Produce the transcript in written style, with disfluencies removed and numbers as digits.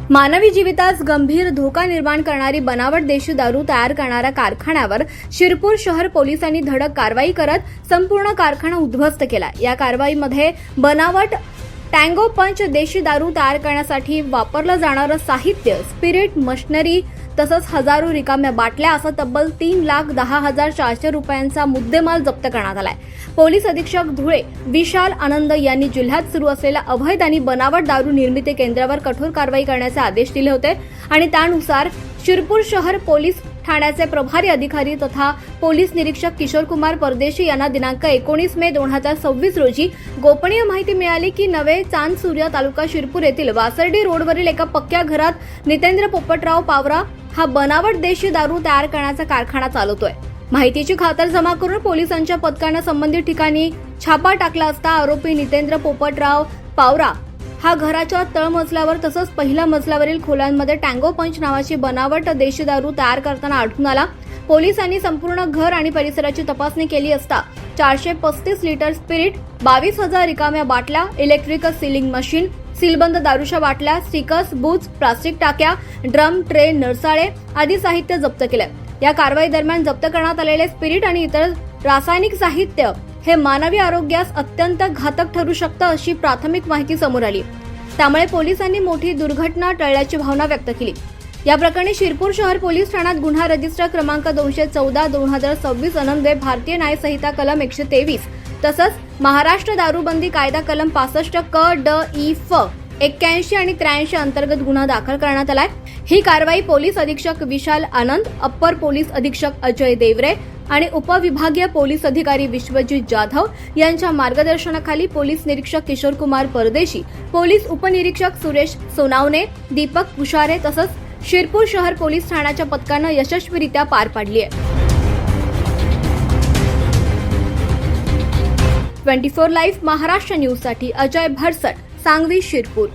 मानवी जीवितास गंभीर धोका निर्माण करणारी बनावट देशी दारू तयार करणाऱ्या कारखान्यावर शिरपूर शहर पोलिसांनी धडक कारवाई करत संपूर्ण कारखाना उद्ध्वस्त केला। या कारवाईमध्ये बनावट टँगो पंच देशी दारू तयार करण्यासाठी वापरलं जाणारं साहित्य, स्पिरिट, मशिनरी तसंच हजारो रिकाम्या बाटल्या असं तब्बल 3,10,400 रुपयांचा मुद्देमाल जप्त करण्यात आलाय। पोलीस अधीक्षक धुळे विशाल आनंद यांनी जिल्ह्यात सुरू असलेल्या अवैध आणि बनावट दारू निर्मिती केंद्रावर कठोर कारवाई करण्याचे आदेश दिले होते आणि त्यानुसार शिरपूर शहर पोलीस ठाण्याचे प्रभारी अधिकारी तथा पोलीस निरीक्षक किशोर कुमार परदेशी यांना दिनांक 19 मे 2026 रोजी गोपनीय माहिती मिळाली की नवे चांदसूर्य तालुका शिरपूर येथील वासर्डी रोडवरील एका पक्क्या घरात नितेंद्र पोपटराव पावरा हा बनावट देशी दारू तयार करण्याचा कारखाना चालवतोय। माहितीची खातर जमा करून पोलिसांच्या पथकाने संबंधित ठिकाणी छापा टाकला असता आरोपी नितेंद्र पोपटराव पावरा हा घराच्या तळमजल्यावर तसंच पहिल्या मजल्यावरील खोल्यांमध्ये टँगो पंच नावाची बनावट देशी दारू तयार करताना आढळून आला। पोलिसांनी संपूर्ण घर आणि परिसराची तपासणी केली असता 435 लिटर स्पिरिट, 22,000 रिकाम्या बाटल्या, इलेक्ट्रिकल सीलिंग मशीन, सीलबंद दारूच्या बाटल्या, स्टिकर्स, बूट्स, प्लास्टिक टाक्या, ड्रम, ट्रे, नळसाळे आदी साहित्य जप्त केले। या कारवाई दरम्यान जप्त करण्यात आलेले स्पिरिट आणि इतर रासायनिक साहित्य हे मानवी आरोग्यास अत्यंत घातक ठरू शकतं अशी प्राथमिक माहिती समोर आली। त्यामुळे पोलिसांनी मोठी दुर्घटना टळल्याची भावना व्यक्त केली। या प्रकरणी शिरपूर शहर पोलीस ठाण्यात गुन्हा रजिस्टर क्रमांक 214/2026 अन्वये भारतीय न्याय संहिता कलम 123 तसंच महाराष्ट्र दारूबंदी कायदा कलम 65 क ड ई फ 81 आणि 83 अंतर्गत गुन्हा दाखल करण्यात आलाय। ही कारवाई पोलीस अधीक्षक विशाल आनंद, अप्पर पोलीस अधीक्षक अजय देवरे आणि उपविभागीय पोलीस अधिकारी विश्वजित जाधव यांच्या मार्गदर्शनाखाली पोलीस निरीक्षक किशोर कुमार परदेशी, पोलीस उपनिरीक्षक सुरेश सोनावणे, दीपक कुशारे तसंच शिरपूर शहर पोलीस ठाण्याच्या पथकानं यशस्वीरित्या पार पाडली आहे। 24 लाईव्ह महाराष्ट्र न्यूजसाठी अजय भरसट, सांगवी, शिरपूर।